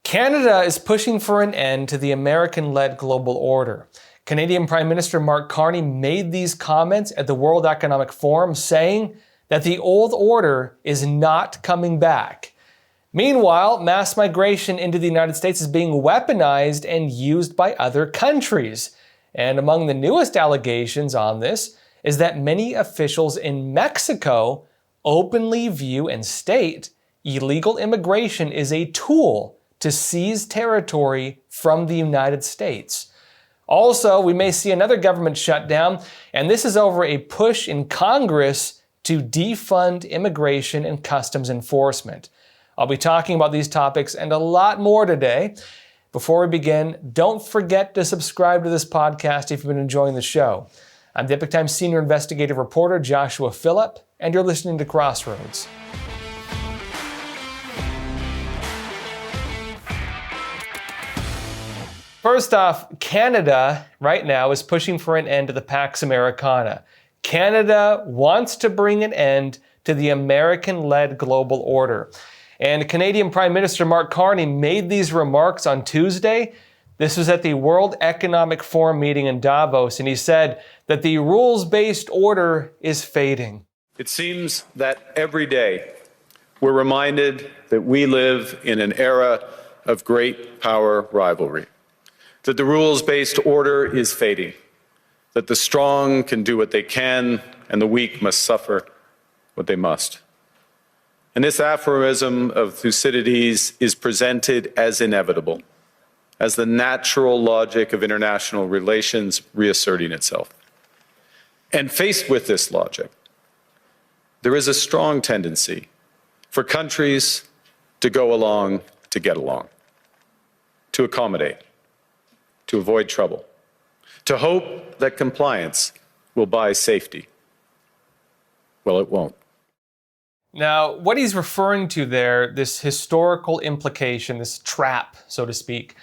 Canada is pushing for an end to the American-led global order. Canadian Prime Minister Mark Carney made these comments at the World Economic Forum, saying that the old order is not coming back. Meanwhile, mass migration into the United States is being weaponized and used by other countries. And among the newest allegations on this is that many officials in Mexico openly view and state illegal immigration is a tool to seize territory from the United States. Also, we may see another government shutdown, and this is over a push in Congress to defund immigration and customs enforcement. I'll be talking about these topics and a lot more today. Before we begin, don't forget to subscribe to this podcast if you've been enjoying the show. I'm the Epoch Times senior investigative reporter Joshua Phillip, and you're listening to Crossroads. First off, Canada right now is pushing for an end to the Pax Americana. Canada wants to bring an end to the American-led global order. And Canadian Prime Minister Mark Carney made these remarks on Tuesday. This was at the World Economic Forum meeting in Davos, and he said that the rules-based order is fading. It seems that every day we're reminded that we live in an era of great power rivalry, that the rules-based order is fading, that the strong can do what they can and the weak must suffer what they must. And this aphorism of Thucydides is presented as inevitable, as the natural logic of international relations reasserting itself. And faced with this logic, there is a strong tendency for countries to go along to get along, to accommodate, to avoid trouble, to hope that compliance will buy safety. Well, it won't. Now, what he's referring to there, this historical implication, this trap, so to speak,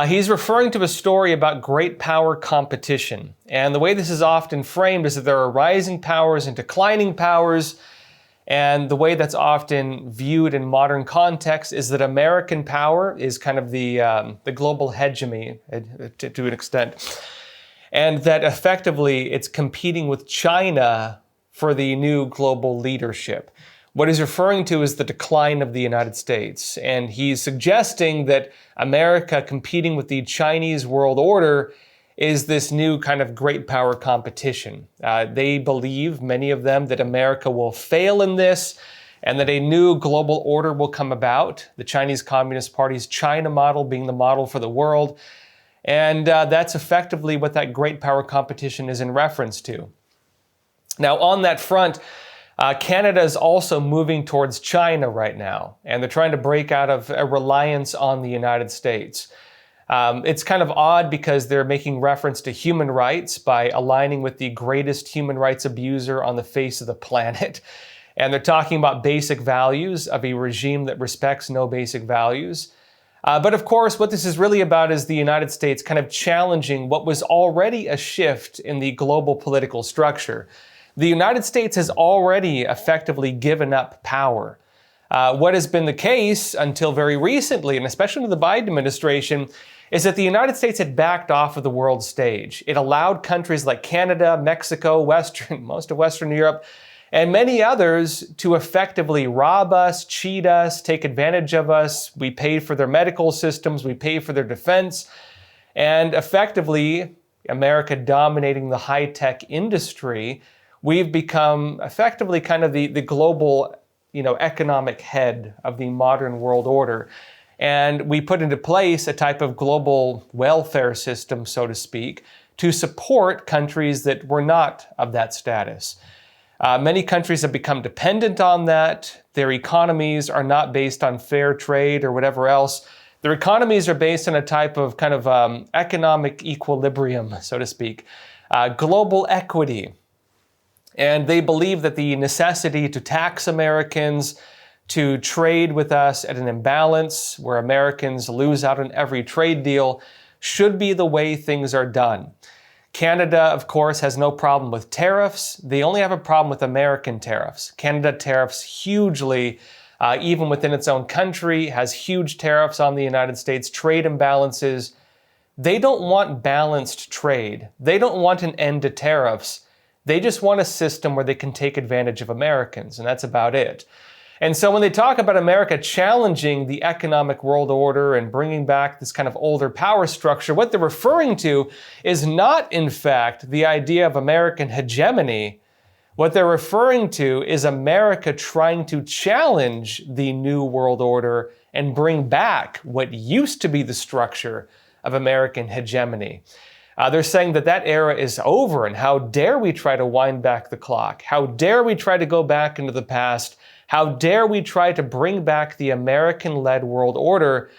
he's referring to a story about great power competition. And the way this is often framed is that there are rising powers and declining powers. And the way that's often viewed in modern context is that American power is kind of the global hegemony to an extent. And that effectively it's competing with China for the new global leadership. What he's referring to is the decline of the United States. And he's suggesting that America competing with the Chinese world order is this new kind of great power competition. They believe, many of them, that America will fail in this and that a new global order will come about, the Chinese Communist Party's China model being the model for the world. And that's effectively what that great power competition is in reference to. Now, on that front, Canada is also moving towards China right now, and they're trying to break out of a reliance on the United States. It's kind of odd because they're making reference to human rights by aligning with the greatest human rights abuser on the face of the planet. And they're talking about basic values of a regime that respects no basic values. But of course, what this is really about is the United States kind of challenging what was already a shift in the global political structure. The United States has already effectively given up power. What has been the case until very recently, and especially under the Biden administration, is that the United States had backed off of the world stage. It allowed countries like Canada, Mexico, most of Western Europe, and many others to effectively rob us, cheat us, take advantage of us. We paid for their medical systems, we paid for their defense, and effectively, America dominating the high-tech industry, we've become effectively kind of the global, economic head of the modern world order. And we put into place a type of global welfare system, so to speak, to support countries that were not of that status. Many countries have become dependent on that. Their economies are not based on fair trade or whatever else. Their economies are based on a type of kind of economic equilibrium, so to speak, global equity. And they believe that the necessity to tax Americans, to trade with us at an imbalance where Americans lose out on every trade deal, should be the way things are done. Canada, of course, has no problem with tariffs. They only have a problem with American tariffs. Canada tariffs hugely even within its own country, has huge tariffs on the United States, trade imbalances. They don't want balanced trade. They don't want an end to tariffs. They just want a system where they can take advantage of Americans, and that's about it. And so when they talk about America challenging the economic world order and bringing back this kind of older power structure, what they're referring to is not, in fact, the idea of American hegemony. What they're referring to is America trying to challenge the new world order and bring back what used to be the structure of American hegemony. They're saying that that era is over, and how dare we try to wind back the clock? How dare we try to go back into the past? How dare we try to bring back the American-led world order?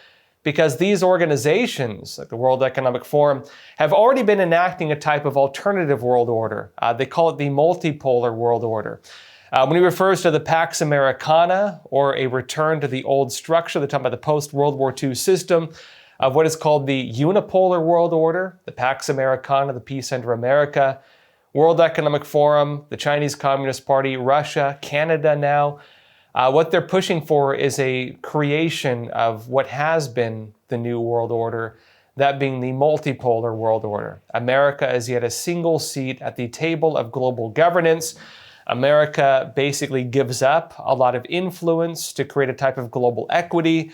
Because these organizations, like the World Economic Forum, have already been enacting a type of alternative world order. They call it the multipolar world order. When he refers to the Pax Americana, or a return to the old structure, they're talking about the post-World War II system of what is called the unipolar world order, the Pax Americana, the peace under America, World Economic Forum, the Chinese Communist Party, Russia, Canada now. What they're pushing for is a creation of what has been the new world order, that being the multipolar world order. America is yet a single seat at the table of global governance. America basically gives up a lot of influence to create a type of global equity,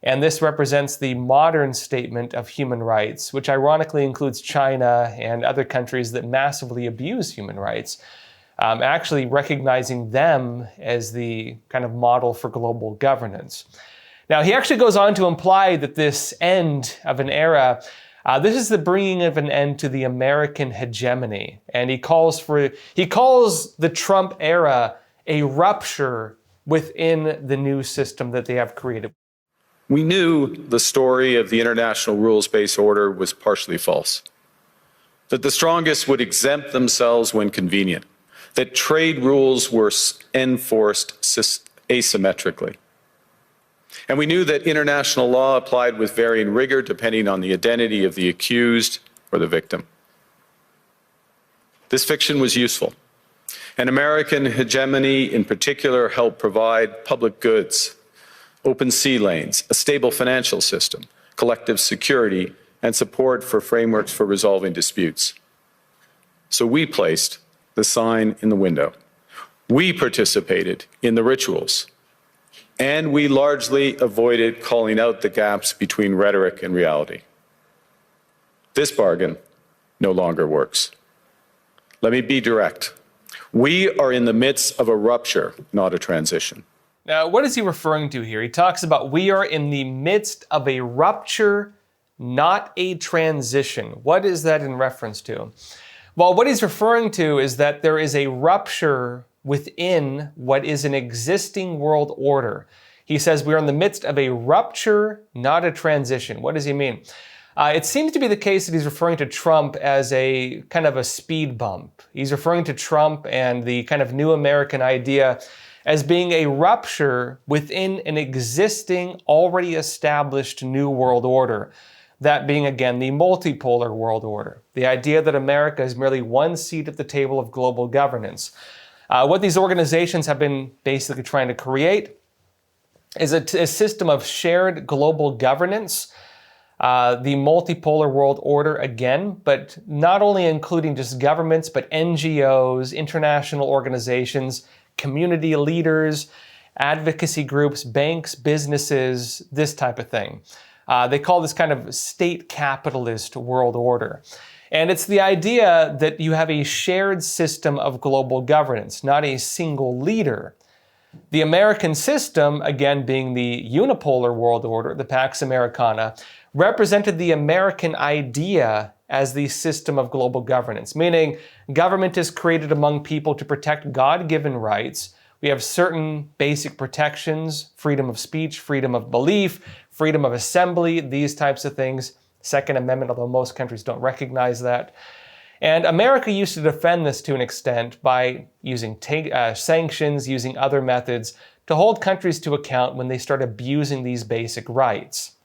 and this represents the modern statement of human rights, which ironically includes China and other countries that massively abuse human rights. Actually recognizing them as the kind of model for global governance. Now, he actually goes on to imply that this end of an era, this is the bringing of an end to the American hegemony. And he calls the Trump era a rupture within the new system that they have created. We knew the story of the international rules-based order was partially false, that the strongest would exempt themselves when convenient, that trade rules were enforced asymmetrically. And we knew that international law applied with varying rigor depending on the identity of the accused or the victim. This fiction was useful, and American hegemony in particular helped provide public goods, open sea lanes, a stable financial system, collective security, and support for frameworks for resolving disputes. So we placed the sign in the window. We participated in the rituals, and we largely avoided calling out the gaps between rhetoric and reality. This bargain no longer works. Let me be direct. We are in the midst of a rupture, not a transition. Now, what is he referring to here? He talks about we are in the midst of a rupture, not a transition. What is that in reference to? Well, what he's referring to is that there is a rupture within what is an existing world order. He says we're in the midst of a rupture, not a transition. What does he mean? It seems to be the case that he's referring to Trump as a kind of a speed bump. He's referring to Trump and the kind of new American idea as being a rupture within an existing, already established new world order. That being, again, the multipolar world order. The idea that America is merely one seat at the table of global governance. What these organizations have been basically trying to create is a system of shared global governance, the multipolar world order again, but not only including just governments, but NGOs, international organizations, community leaders, advocacy groups, banks, businesses, this type of thing. They call this kind of state capitalist world order. And it's the idea that you have a shared system of global governance, not a single leader. The American system, again being the unipolar world order, the Pax Americana, represented the American idea as the system of global governance, meaning government is created among people to protect God-given rights. We have certain basic protections, freedom of speech, freedom of belief, freedom of assembly, these types of things. Second Amendment, although most countries don't recognize that. And America used to defend this to an extent by using sanctions, using other methods to hold countries to account when they start abusing these basic rights.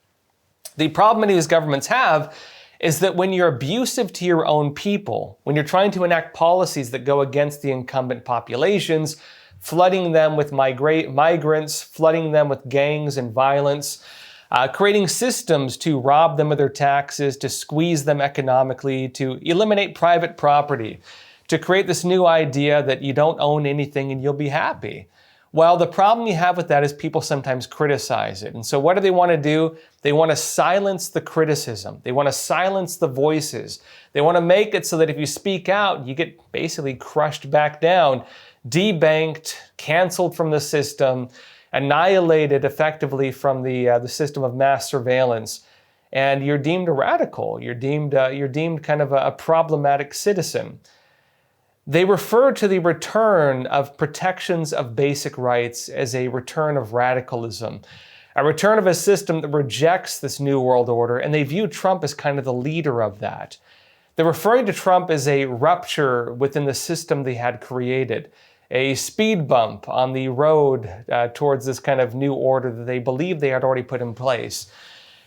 The problem many of these governments have is that when you're abusive to your own people, when you're trying to enact policies that go against the incumbent populations, flooding them with migrants, flooding them with gangs and violence, creating systems to rob them of their taxes, to squeeze them economically, to eliminate private property, to create this new idea that you don't own anything and you'll be happy. Well, the problem you have with that is people sometimes criticize it. And so what do they want to do? They want to silence the criticism. They want to silence the voices. They want to make it so that if you speak out, you get basically crushed back down, debanked, canceled from the system, annihilated effectively from the system of mass surveillance. And you're deemed a radical. You're deemed kind of a problematic citizen. They refer to the return of protections of basic rights as a return of radicalism, a return of a system that rejects this new world order, and they view Trump as kind of the leader of that. They're referring to Trump as a rupture within the system they had created, a speed bump on the road towards this kind of new order that they believe they had already put in place.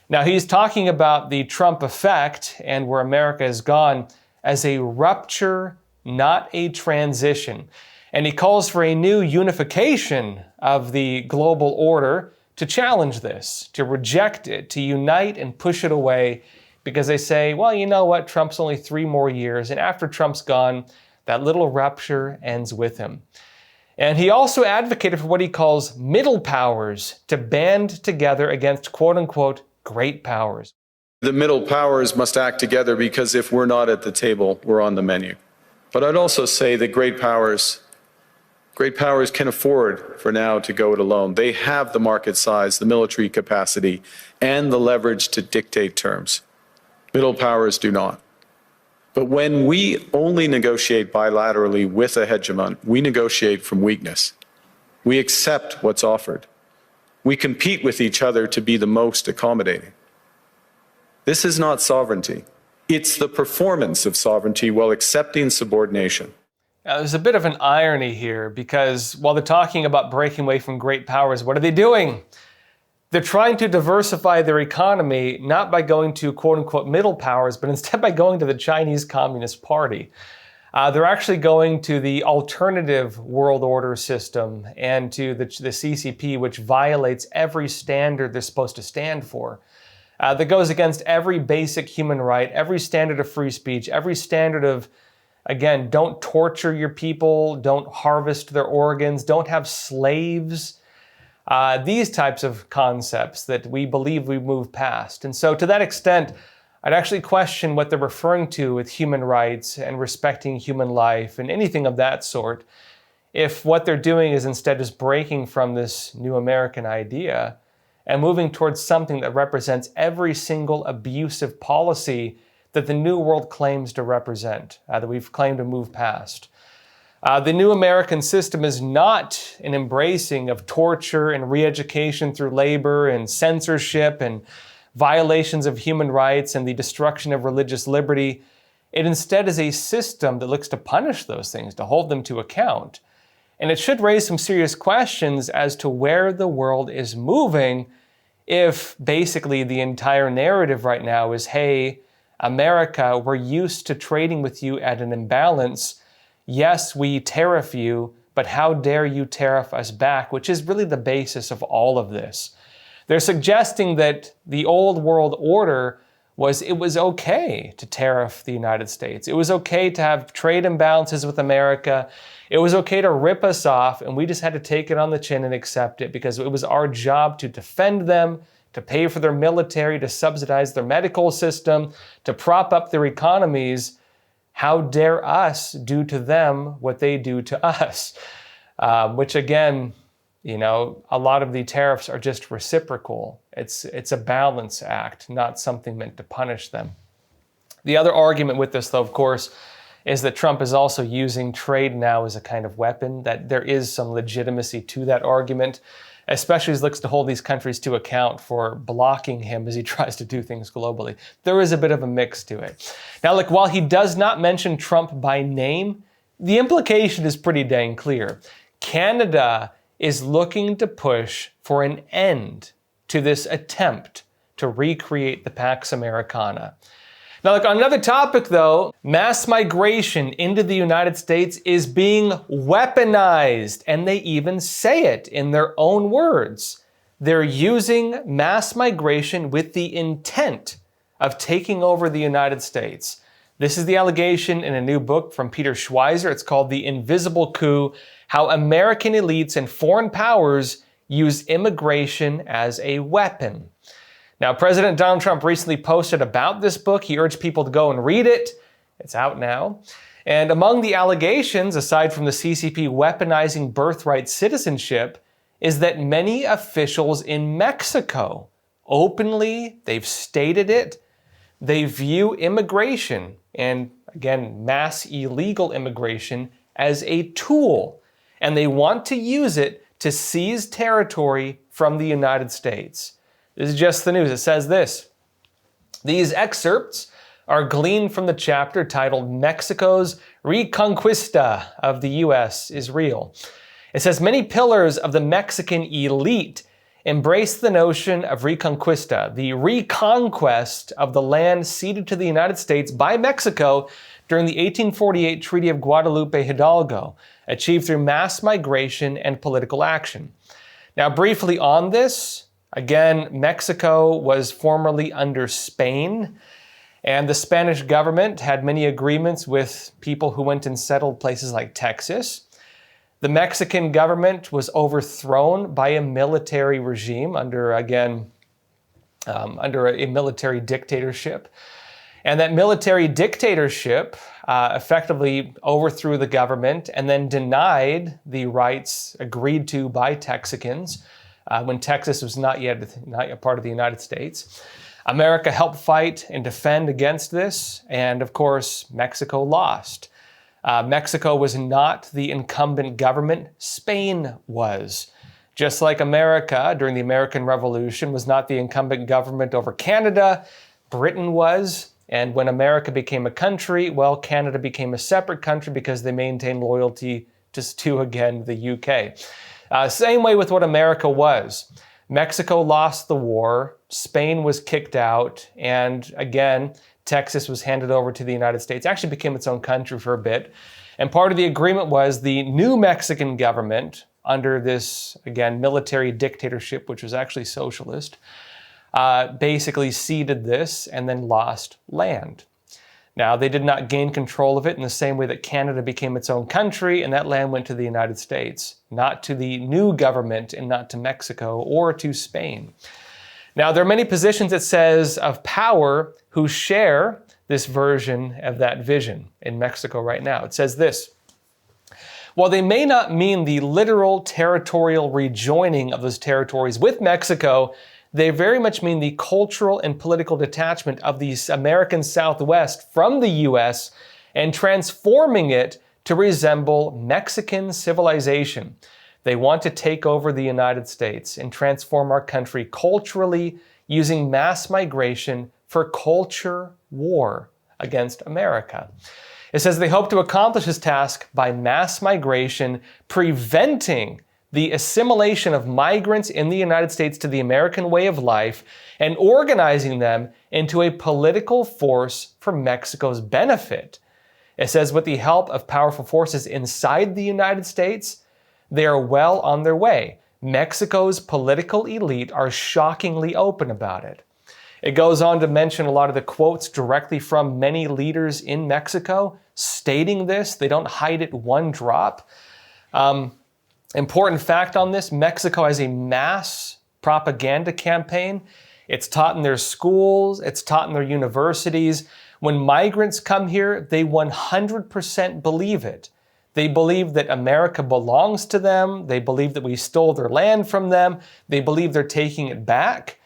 Now, he's talking about the Trump effect and where America has gone as a rupture, not a transition. And he calls for a new unification of the global order to challenge this, to reject it, to unite and push it away, because they say, well, you know what, Trump's only 3 more years, and after Trump's gone, that little rupture ends with him. And he also advocated for what he calls middle powers to band together against quote-unquote great powers. The middle powers must act together because if we're not at the table, we're on the menu. But I'd also say that great powers can afford for now to go it alone. They have the market size, the military capacity, and the leverage to dictate terms. Middle powers do not. But when we only negotiate bilaterally with a hegemon, we negotiate from weakness. We accept what's offered. We compete with each other to be the most accommodating. This is not sovereignty. It's the performance of sovereignty while accepting subordination. Now, there's a bit of an irony here because while they're talking about breaking away from great powers, what are they doing? They're trying to diversify their economy, not by going to quote-unquote middle powers, but instead by going to the Chinese Communist Party. They're actually going to the alternative world order system and to the CCP, which violates every standard they're supposed to stand for. That goes against every basic human right, every standard of free speech, every standard of, again, don't torture your people, don't harvest their organs, don't have slaves. These types of concepts that we believe we move past. And so to that extent, I'd actually question what they're referring to with human rights and respecting human life and anything of that sort, if what they're doing is instead just breaking from this new American idea and moving towards something that represents every single abusive policy that the New World claims to represent, that we've claimed to move past. The new American system is not an embracing of torture and re-education through labor and censorship and violations of human rights and the destruction of religious liberty. It instead is a system that looks to punish those things, to hold them to account. And it should raise some serious questions as to where the world is moving if basically the entire narrative right now is, hey, America, we're used to trading with you at an imbalance. Yes, we tariff you, but how dare you tariff us back, which is really the basis of all of this. They're suggesting that the old world order it was okay to tariff the United States. It was okay to have trade imbalances with America. It was okay to rip us off, and we just had to take it on the chin and accept it because it was our job to defend them, to pay for their military, to subsidize their medical system, to prop up their economies. How dare us do to them what they do to us? Which again, a lot of the tariffs are just reciprocal. It's a balance act, not something meant to punish them. The other argument with this, though, of course, is that Trump is also using trade now as a kind of weapon, that there is some legitimacy to that argument, especially as he looks to hold these countries to account for blocking him as he tries to do things globally. There is a bit of a mix to it. Now, look, while he does not mention Trump by name, the implication is pretty dang clear. Canada is looking to push for an end to this attempt to recreate the Pax Americana. Now, look, on another topic though, mass migration into the United States is being weaponized, and they even say it in their own words. They're using mass migration with the intent of taking over the United States. This is the allegation in a new book from Peter Schweizer. It's called The Invisible Coup: How American Elites and Foreign Powers Use Immigration as a Weapon. Now, President Donald Trump recently posted about this book. He urged people to go and read it. It's out now. And among the allegations, aside from the CCP weaponizing birthright citizenship, is that many officials in Mexico, openly, they've stated it, they view immigration, and again, mass illegal immigration, as a tool, and they want to use it to seize territory from the United States. This is just the news. It says this: these excerpts are gleaned from the chapter titled Mexico's Reconquista of the U.S. is Real. It says many pillars of the Mexican elite embrace the notion of Reconquista, the reconquest of the land ceded to the United States by Mexico during the 1848 Treaty of Guadalupe Hidalgo, achieved through mass migration and political action. Now, briefly on this, again, Mexico was formerly under Spain, and the Spanish government had many agreements with people who went and settled places like Texas. The Mexican government was overthrown by a military regime under a military dictatorship. And that military dictatorship effectively overthrew the government and then denied the rights agreed to by Texicans when Texas was not yet part of the United States. America helped fight and defend against this, and of course, Mexico lost. Mexico was not the incumbent government, Spain was. Just like America during the American Revolution was not the incumbent government over Canada, Britain was. And when America became a country, well, Canada became a separate country because they maintained loyalty to again, the UK. Same way with what America was. Mexico lost the war, Spain was kicked out, and again, Texas was handed over to the United States, actually became its own country for a bit. And part of the agreement was the new Mexican government, under this, again, military dictatorship, which was actually socialist, basically ceded this and then lost land. Now, they did not gain control of it in the same way that Canada became its own country, and that land went to the United States, not to the new government and not to Mexico or to Spain. Now, there are many positions, it says, of power who share this version of that vision in Mexico right now. It says this: while they may not mean the literal territorial rejoining of those territories with Mexico, they very much mean the cultural and political detachment of the American Southwest from the U.S. and transforming it to resemble Mexican civilization. They want to take over the United States and transform our country culturally using mass migration for culture war against America. It says they hope to accomplish this task by mass migration, preventing the assimilation of migrants in the United States to the American way of life, and organizing them into a political force for Mexico's benefit. It says with the help of powerful forces inside the United States, they are well on their way. Mexico's political elite are shockingly open about it. It goes on to mention a lot of the quotes directly from many leaders in Mexico stating this. They don't hide it one drop. Important fact on this: Mexico has a mass propaganda campaign. It's taught in their schools, it's taught in their universities. When migrants come here, they 100% believe it. They believe that America belongs to them. They believe that we stole their land from them. They believe they're taking it back.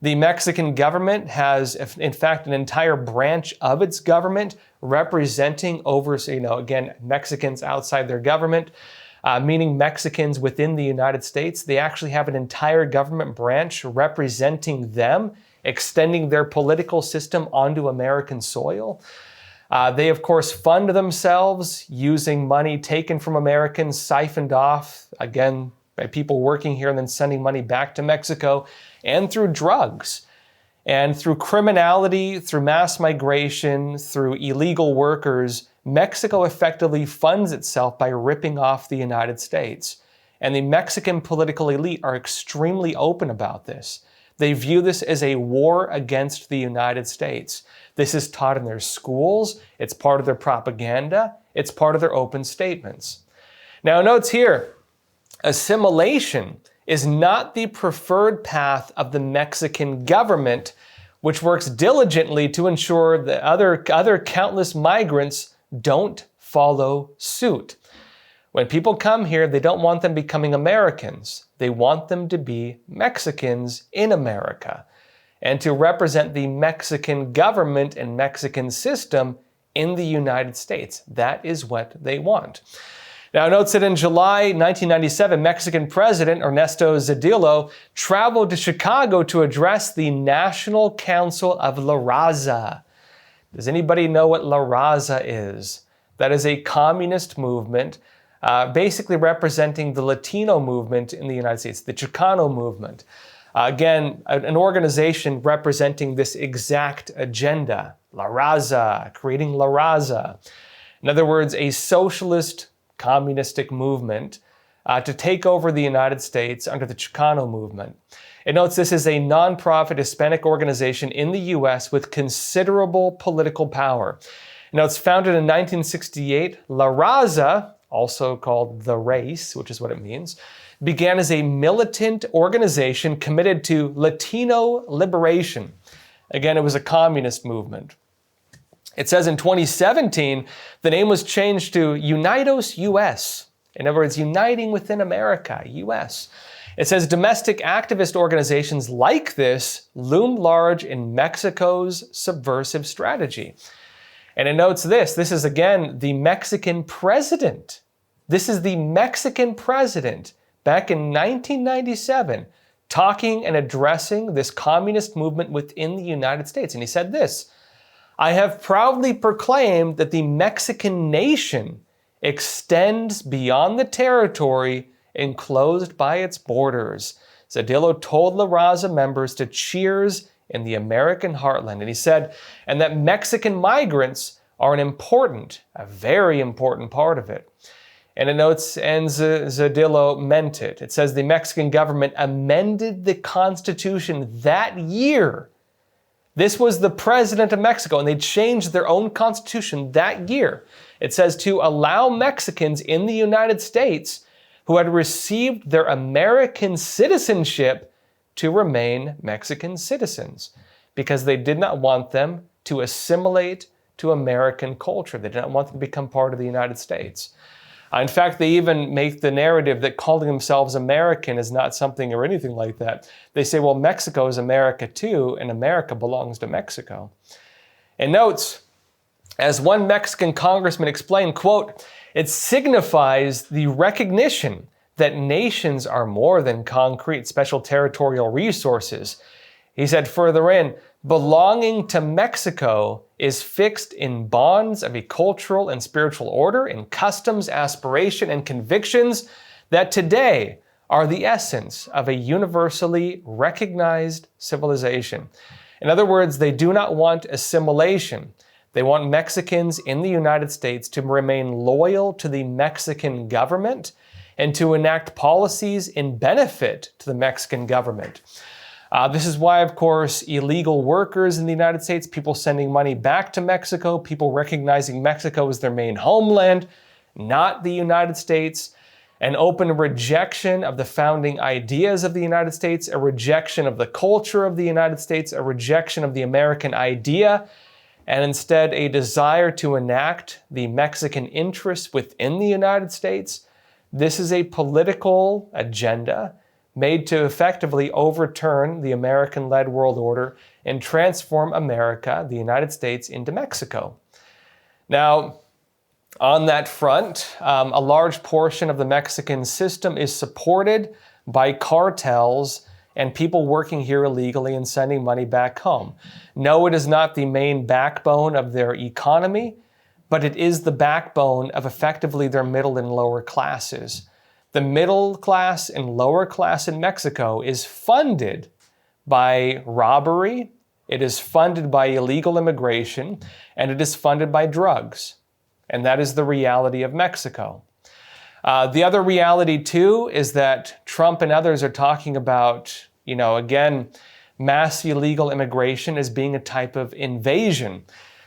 The Mexican government has, in fact, an entire branch of its government representing over, again, Mexicans outside their government. Meaning Mexicans within the United States. They actually have an entire government branch representing them, extending their political system onto American soil. They, of course, fund themselves using money taken from Americans, siphoned off, again, by people working here and then sending money back to Mexico, and through drugs. And through criminality, through mass migration, through illegal workers, Mexico effectively funds itself by ripping off the United States. And the Mexican political elite are extremely open about this. They view this as a war against the United States. This is taught in their schools, it's part of their propaganda, it's part of their open statements. Now, notes here, assimilation is not the preferred path of the Mexican government, which works diligently to ensure that other countless migrants don't follow suit. When people come here, they don't want them becoming Americans. They want them to be Mexicans in America and to represent the Mexican government and Mexican system in the United States. That is what they want. Now, notes that in July 1997, Mexican President Ernesto Zedillo traveled to Chicago to address the National Council of La Raza. Does anybody know what La Raza is? That is a communist movement basically representing the Latino movement in the United States, the Chicano movement. Again, an organization representing this exact agenda, La Raza, creating La Raza. In other words, a socialist communistic movement to take over the United States under the Chicano movement. It notes this is a nonprofit Hispanic organization in the U.S. with considerable political power. It notes founded in 1968, La Raza, also called The Race, which is what it means, began as a militant organization committed to Latino liberation. Again, it was a communist movement. It says in 2017, the name was changed to Unidos US. In other words, uniting within America, US. It says domestic activist organizations like this loom large in Mexico's subversive strategy. And it notes this is again the Mexican president. This is the Mexican president back in 1997 talking and addressing this communist movement within the United States. And he said this, "I have proudly proclaimed that the Mexican nation extends beyond the territory enclosed by its borders." Zedillo told La Raza members to cheers in the American heartland. And he said, and that Mexican migrants are a very important part of it. And it notes, and Zedillo meant it. It says the Mexican government amended the Constitution that year. This was the president of Mexico, and they changed their own constitution that year. It says to allow Mexicans in the United States who had received their American citizenship to remain Mexican citizens because they did not want them to assimilate to American culture. They did not want them to become part of the United States. In fact, they even make the narrative that calling themselves American is not something or anything like that. They say, well, Mexico is America too, and America belongs to Mexico. And notes, as one Mexican congressman explained, quote, "It signifies the recognition that nations are more than concrete special territorial resources." He said further in, "Belonging to Mexico is fixed in bonds of a cultural and spiritual order, in customs, aspiration, and convictions that today are the essence of a universally recognized civilization." In other words, they do not want assimilation. They want Mexicans in the United States to remain loyal to the Mexican government and to enact policies in benefit to the Mexican government. This is why, of course, illegal workers in the United States, people sending money back to Mexico, people recognizing Mexico as their main homeland, not the United States, an open rejection of the founding ideas of the United States, a rejection of the culture of the United States, a rejection of the American idea, and instead a desire to enact the Mexican interests within the United States. This is a political agenda made to effectively overturn the American-led world order and transform America, the United States, into Mexico. Now, on that front, a large portion of the Mexican system is supported by cartels and people working here illegally and sending money back home. No, it is not the main backbone of their economy, but it is the backbone of effectively their middle and lower classes. The middle class and lower class in Mexico is funded by robbery, it is funded by illegal immigration, and it is funded by drugs. And that is the reality of Mexico. The other reality, too, is that Trump and others are talking about, again, mass illegal immigration as being a type of invasion.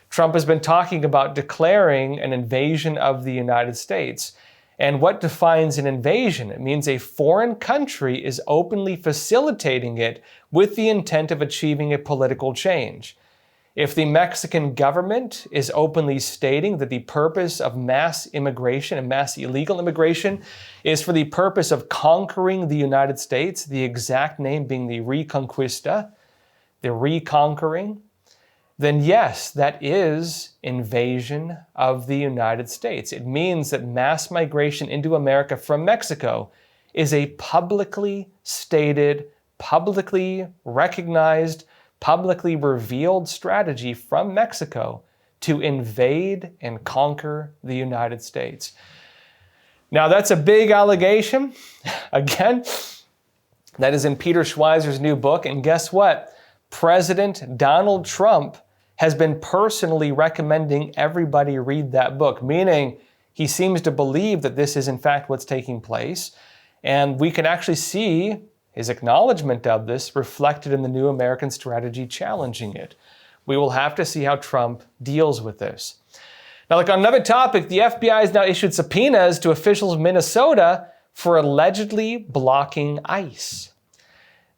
Trump has been talking about declaring an invasion of the United States. And what defines an invasion? It means a foreign country is openly facilitating it with the intent of achieving a political change. If the Mexican government is openly stating that the purpose of mass immigration and mass illegal immigration is for the purpose of conquering the United States, the exact name being the Reconquista, the reconquering, then yes, that is invasion of the United States. It means that mass migration into America from Mexico is a publicly stated, publicly recognized, publicly revealed strategy from Mexico to invade and conquer the United States. Now, that's a big allegation. Again, that is in Peter Schweizer's new book. And guess what? President Donald Trump has been personally recommending everybody read that book, meaning he seems to believe that this is in fact what's taking place. And we can actually see his acknowledgement of this reflected in the New American Strategy challenging it. We will have to see how Trump deals with this. Now, on another topic, the FBI has now issued subpoenas to officials of Minnesota for allegedly blocking ICE.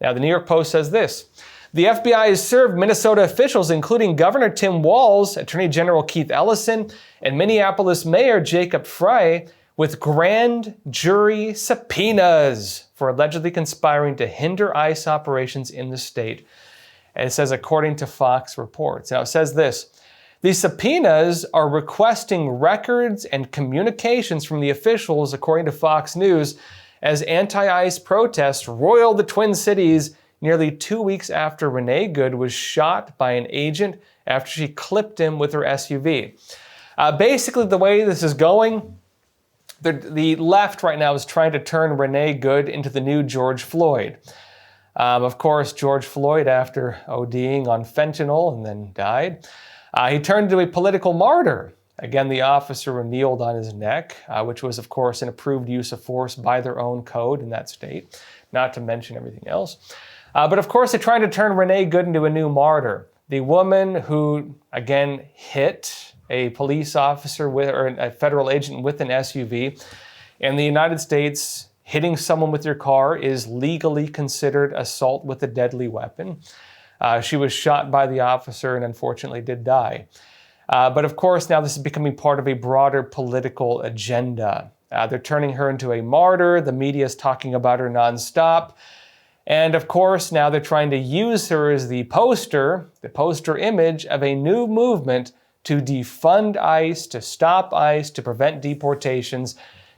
Now, the New York Post says this: the FBI has served Minnesota officials, including Governor Tim Walz, Attorney General Keith Ellison, and Minneapolis Mayor Jacob Frey, with grand jury subpoenas for allegedly conspiring to hinder ICE operations in the state. And it says, according to Fox Reports. Now, it says this: these subpoenas are requesting records and communications from the officials, according to Fox News, as anti-ICE protests roiled the Twin Cities nearly 2 weeks after Renee Good was shot by an agent after she clipped him with her SUV. Basically, the way this is going, the left right now is trying to turn Renee Good into the new George Floyd. Of course, George Floyd, after ODing on fentanyl and then died, he turned into a political martyr. Again, the officer kneeled on his neck, which was, of course, an approved use of force by their own code in that state, not to mention everything else. But of course, they're trying to turn Renee Good into a new martyr. The woman who, again, hit a police officer or a federal agent with an SUV. In the United States, hitting someone with your car is legally considered assault with a deadly weapon. She was shot by the officer and unfortunately did die. But of course, now this is becoming part of a broader political agenda. They're turning her into a martyr. The media is talking about her nonstop. And of course, now they're trying to use her as the poster image of a new movement to defund ICE, to stop ICE, to prevent deportations,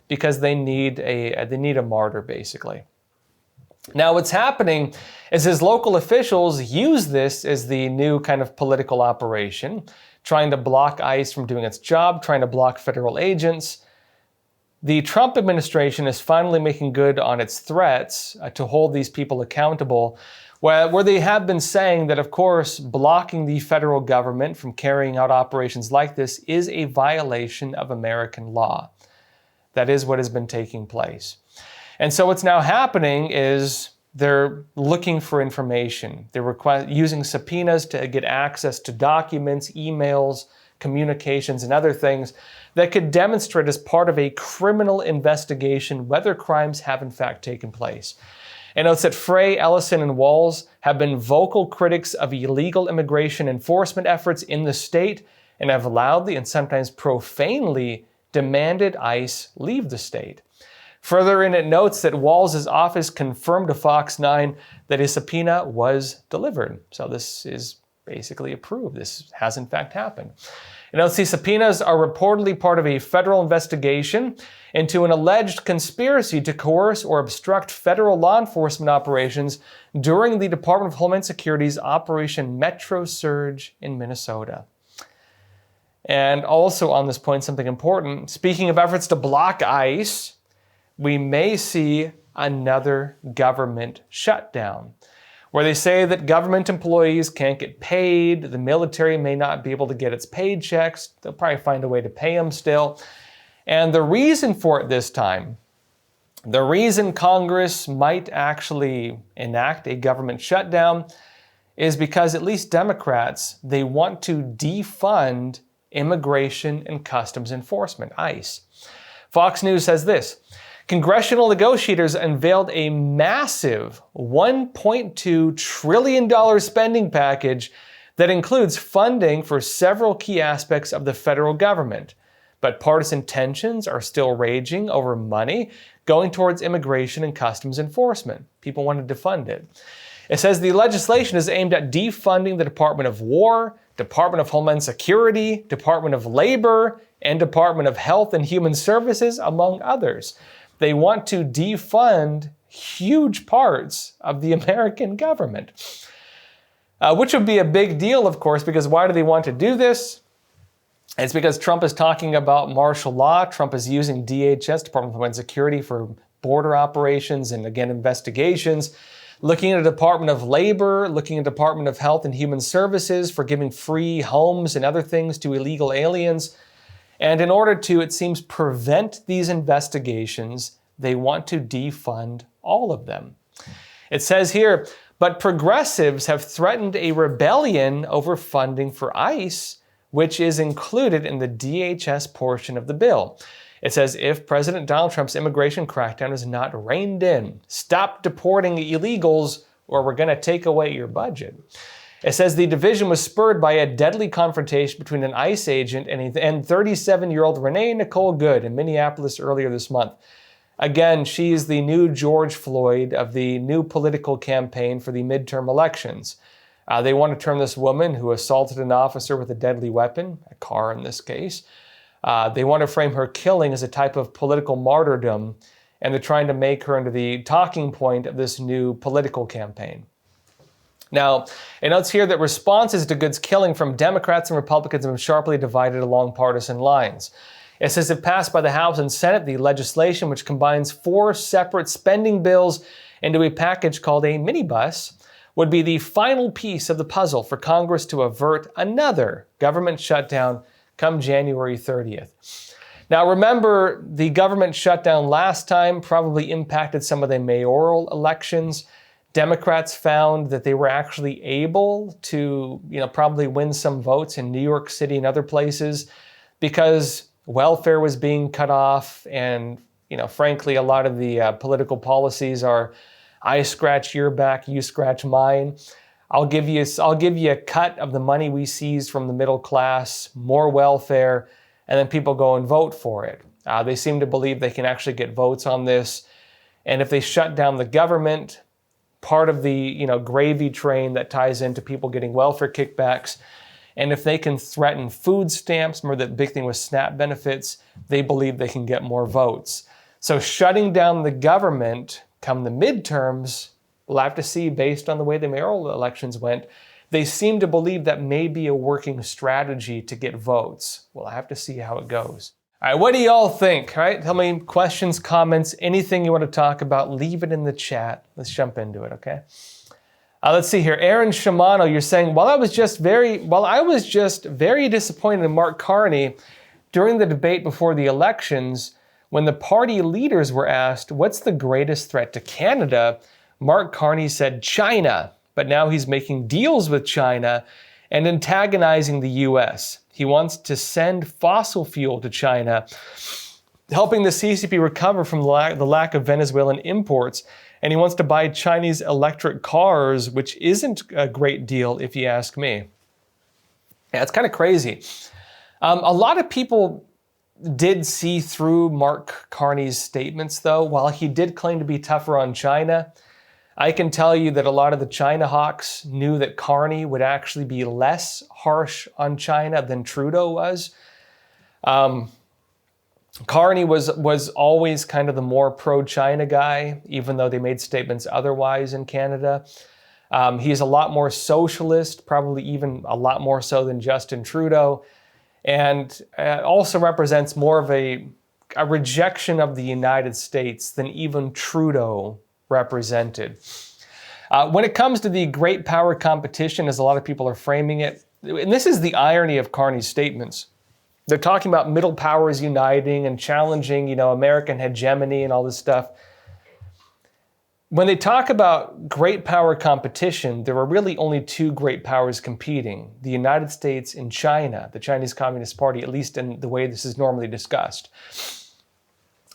because they need a martyr, basically. Now, what's happening is his local officials use this as the new kind of political operation, trying to block ICE from doing its job, trying to block federal agents. The Trump administration is finally making good on its threats to hold these people accountable, where they have been saying that, of course, blocking the federal government from carrying out operations like this is a violation of American law. That is what has been taking place. And so what's now happening is they're looking for information. They're using subpoenas to get access to documents, emails, communications, and other things that could demonstrate as part of a criminal investigation whether crimes have in fact taken place. And notes that Frey, Ellison, and Walz have been vocal critics of illegal immigration enforcement efforts in the state and have loudly and sometimes profanely demanded ICE leave the state. Further in, it notes that Walz's office confirmed to Fox 9 that his subpoena was delivered. So this is basically approved. This has in fact happened. And these subpoenas are reportedly part of a federal investigation into an alleged conspiracy to coerce or obstruct federal law enforcement operations during the Department of Homeland Security's Operation Metro Surge in Minnesota. And also on this point, something important, speaking of efforts to block ICE, we may see another government shutdown. where they say that government employees can't get paid, the military may not be able to get its paychecks, they'll probably find a way to pay them still. And the reason for it this time, the reason Congress might actually enact a government shutdown is because at least Democrats, they want to defund Immigration and Customs Enforcement, ICE. Fox News says this: congressional negotiators unveiled a massive $1.2 trillion spending package that includes funding for several key aspects of the federal government. But partisan tensions are still raging over money going towards immigration and customs enforcement. People wanted to fund it. It says the legislation is aimed at defunding the Department of War, Department of Homeland Security, Department of Labor, and Department of Health and Human Services, among others. They want to defund huge parts of the American government, which would be a big deal, of course, because why do they want to do this? It's because Trump is talking about martial law. Trump is using DHS, Department of Homeland Security, for border operations and, again, investigations. Looking at the Department of Labor, looking at the Department of Health and Human Services for giving free homes and other things to illegal aliens. And in order to, it seems, prevent these investigations, they want to defund all of them. It says here, but progressives have threatened a rebellion over funding for ICE, which is included in the DHS portion of the bill. It says, if President Donald Trump's immigration crackdown is not reined in, stop deporting illegals or we're going to take away your budget. It says the division was spurred by a deadly confrontation between an ICE agent and 37-year-old Renee Nicole Good in Minneapolis earlier this month. Again, she's the new George Floyd of the new political campaign for the midterm elections. They want to turn this woman who assaulted an officer with a deadly weapon, a car in this case, they want to frame her killing as a type of political martyrdom, and they're trying to make her into the talking point of this new political campaign. Now, it notes here that responses to Good's killing from Democrats and Republicans have been sharply divided along partisan lines. It says if passed by the House and Senate, the legislation, which combines 4 separate spending bills into a package called a minibus, would be the final piece of the puzzle for Congress to avert another government shutdown come January 30th. Now remember, the government shutdown last time probably impacted some of the mayoral elections. Democrats found that they were actually able to, probably win some votes in New York City and other places because welfare was being cut off, and frankly, a lot of the political policies are, I scratch your back, you scratch mine. I'll give you a cut of the money we seized from the middle class, more welfare, and then people go and vote for it. They seem to believe they can actually get votes on this. And if they shut down the government, part of the gravy train that ties into people getting welfare kickbacks, and if they can threaten food stamps, remember that big thing with SNAP benefits, they believe they can get more votes. So shutting down the government come the midterms, we'll have to see based on the way the mayoral elections went. They seem to believe that may be a working strategy to get votes. We'll have to see how it goes. All right, what do y'all think? All right, tell me questions, comments, anything you want to talk about, leave it in the chat. Let's jump into it, okay? Let's see here. Aaron Shimano, you're saying, I was just very disappointed in Mark Carney during the debate before the elections when the party leaders were asked, what's the greatest threat to Canada? Mark Carney said China, but now he's making deals with China and antagonizing the U.S. He wants to send fossil fuel to China, helping the CCP recover from the lack of Venezuelan imports. And he wants to buy Chinese electric cars, which isn't a great deal if you ask me. Yeah, it's kind of crazy. A lot of people did see through Mark Carney's statements, though. While he did claim to be tougher on China, I can tell you that a lot of the China hawks knew that Carney would actually be less harsh on China than Trudeau was. Carney was always kind of the more pro-China guy, even though they made statements otherwise in Canada. He's a lot more socialist, probably even a lot more so than Justin Trudeau, and also represents more of a rejection of the United States than even Trudeau represented. When it comes to the great power competition, as a lot of people are framing it, and this is the irony of Carney's statements. They're talking about middle powers uniting and challenging, American hegemony and all this stuff. When they talk about great power competition, there are really only two great powers competing, the United States and China, the Chinese Communist Party, at least in the way this is normally discussed.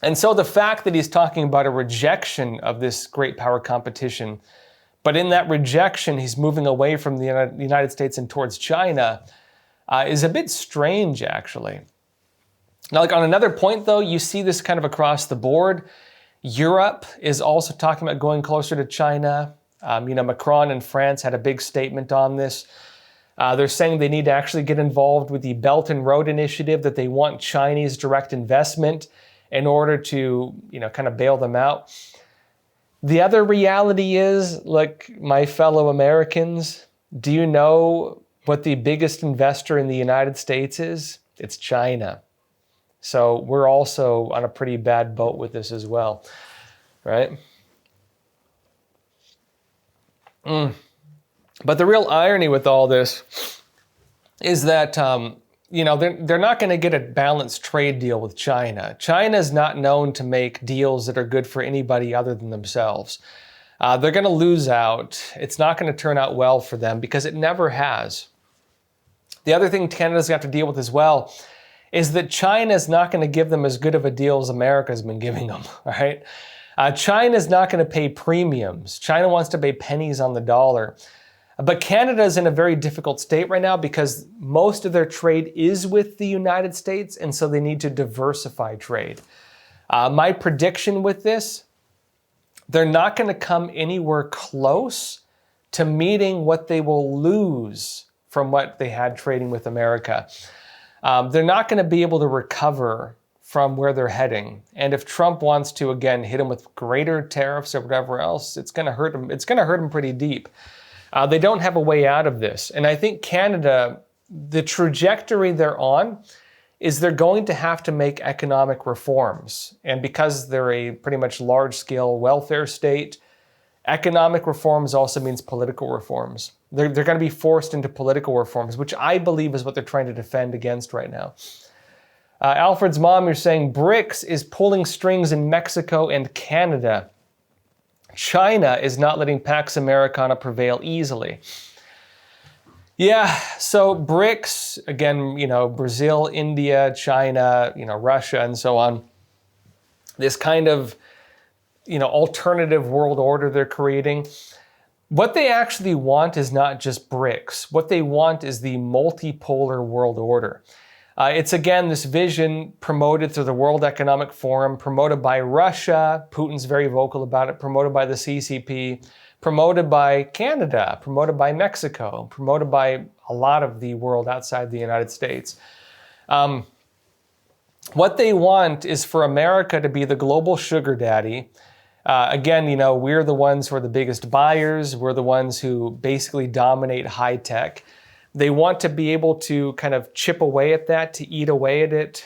And so the fact that he's talking about a rejection of this great power competition, but in that rejection, he's moving away from the United States and towards China, is a bit strange, actually. Now, like on another point, though, you see this kind of across the board. Europe is also talking about going closer to China. Macron in France had a big statement on this. They're saying they need to actually get involved with the Belt and Road Initiative, that they want Chinese direct investment in order to, kind of bail them out. The other reality is, look, my fellow Americans, do you know what the biggest investor in the United States is? It's China. So we're also on a pretty bad boat with this as well, right? But the real irony with all this is that, they're not going to get a balanced trade deal with China. China is not known to make deals that are good for anybody other than themselves. They're going to lose out. It's not going to turn out well for them because it never has. The other thing Canada's got to deal with as well is that China is not going to give them as good of a deal as America's been giving them, right? China is not going to pay premiums. China wants to pay pennies on the dollar. But Canada is in a very difficult state right now because most of their trade is with the United States, and so they need to diversify trade. My prediction with this, they're not going to come anywhere close to meeting what they will lose from what they had trading with America. They're not going to be able to recover from where they're heading. And if Trump wants to, again, hit them with greater tariffs or whatever else, it's going to hurt them. It's going to hurt them pretty deep. They don't have a way out of this. And I think Canada, the trajectory they're on is they're going to have to make economic reforms. And because they're a pretty much large-scale welfare state, economic reforms also means political reforms. They're going to be forced into political reforms, which I believe is what they're trying to defend against right now. Alfred's mom, you're saying BRICS is pulling strings in Mexico and Canada. China is not letting Pax Americana prevail easily. Yeah, so BRICS, again, Brazil, India, China, Russia, and so on. This kind of, alternative world order they're creating. What they actually want is not just BRICS. What they want is the multipolar world order. It's, again, this vision promoted through the World Economic Forum, promoted by Russia. Putin's very vocal about it, promoted by the CCP, promoted by Canada, promoted by Mexico, promoted by a lot of the world outside the United States. What they want is for America to be the global sugar daddy. Again, we're the ones who are the biggest buyers. We're the ones who basically dominate high tech. They want to be able to kind of chip away at that, to eat away at it,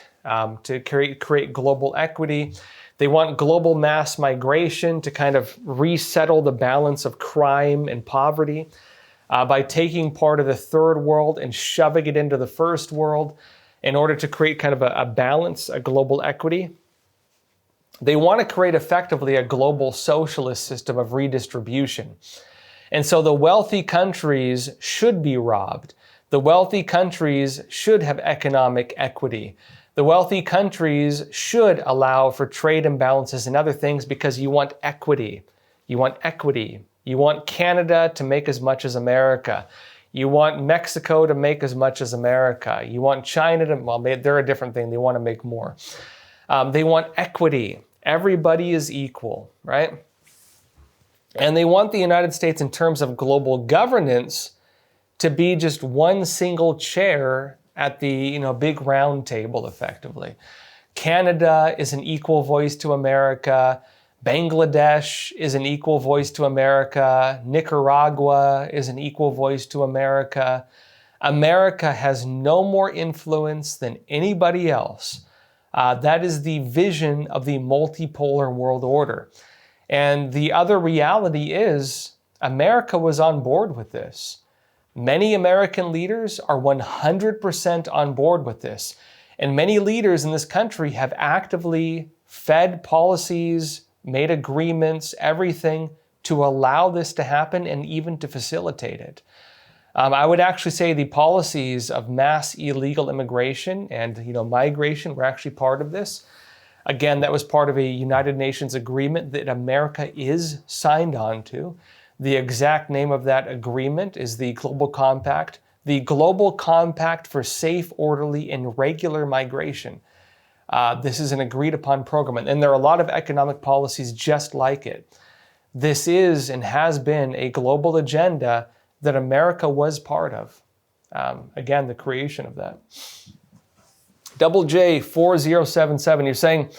to create global equity. They want global mass migration to kind of resettle the balance of crime and poverty by taking part of the third world and shoving it into the first world in order to create kind of a balance, a global equity. They want to create effectively a global socialist system of redistribution. And so the wealthy countries should be robbed. The wealthy countries should have economic equity. The wealthy countries should allow for trade imbalances and other things because you want equity. You want equity. You want Canada to make as much as America. You want Mexico to make as much as America. You want China to, well, they're a different thing. They want to make more. They want equity. Everybody is equal, right? And they want the United States in terms of global governance to be just one single chair at the big round table, effectively. Canada is an equal voice to America. Bangladesh is an equal voice to America. Nicaragua is an equal voice to America. America has no more influence than anybody else. That is the vision of the multipolar world order. And the other reality is America was on board with this. Many American leaders are 100% on board with this. And many leaders in this country have actively fed policies, made agreements, everything to allow this to happen and even to facilitate it. I would actually say the policies of mass illegal immigration and migration were actually part of this. Again, that was part of a United Nations agreement that America is signed on to. The exact name of that agreement is the Global Compact, the Global Compact for Safe, Orderly, and Regular Migration. This is an agreed upon program, and there are a lot of economic policies just like it. This is and has been a global agenda that America was part of. Again, the creation of that. Double J 4077, you're saying,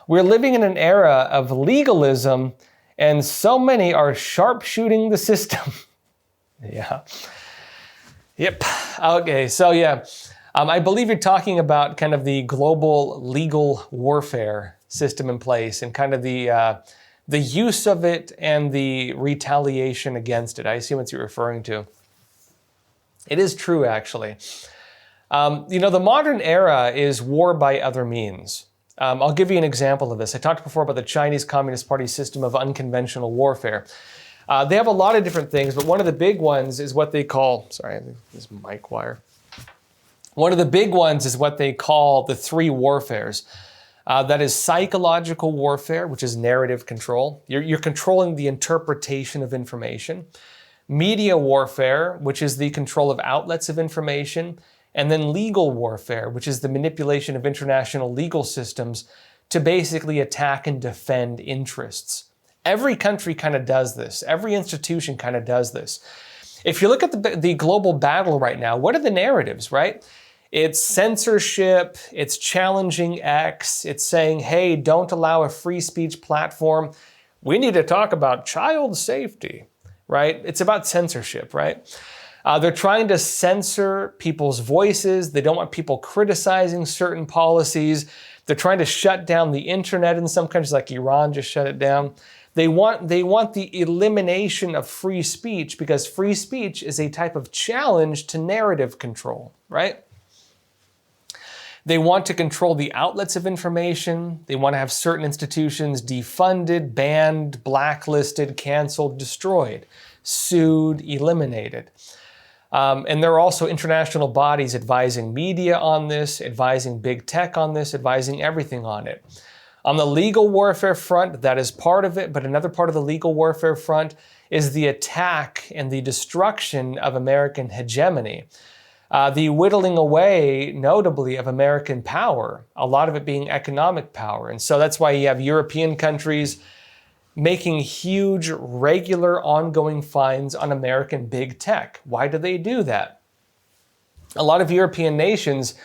we're living in an era of legalism and so many are sharpshooting the system. Yeah. Yep. Okay, so yeah. I believe you're talking about kind of the global legal warfare system in place and kind of the use of it and the retaliation against it. I see what you're referring to. It is true, actually. The modern era is war by other means. I'll give you an example of this. I talked before about the Chinese Communist Party system of unconventional warfare. They have a lot of different things, but one of the big ones is what they call, sorry, this mic wire. One of the big ones is what they call the three warfares. That is psychological warfare, which is narrative control. You're controlling the interpretation of information. Media warfare, which is the control of outlets of information. And then legal warfare, which is the manipulation of international legal systems to basically attack and defend interests. Every country kind of does this. Every institution kind of does this. If you look at the global battle right now, what are the narratives, right? It's censorship, it's challenging X, it's saying, hey, don't allow a free speech platform. We need to talk about child safety, right? It's about censorship, right? They're trying to censor people's voices. They don't want people criticizing certain policies. They're trying to shut down the internet in some countries, like Iran just shut it down. They want the elimination of free speech because free speech is a type of challenge to narrative control, right? They want to control the outlets of information. They want to have certain institutions defunded, banned, blacklisted, canceled, destroyed, sued, eliminated. And there are also international bodies advising media on this, advising big tech on this, advising everything on it. On the legal warfare front, that is part of it, but another part of the legal warfare front is the attack and the destruction of American hegemony. The whittling away, notably, of American power, a lot of it being economic power. And so that's why you have European countries making huge, regular, ongoing fines on American big tech. Why do they do that? A lot of European nations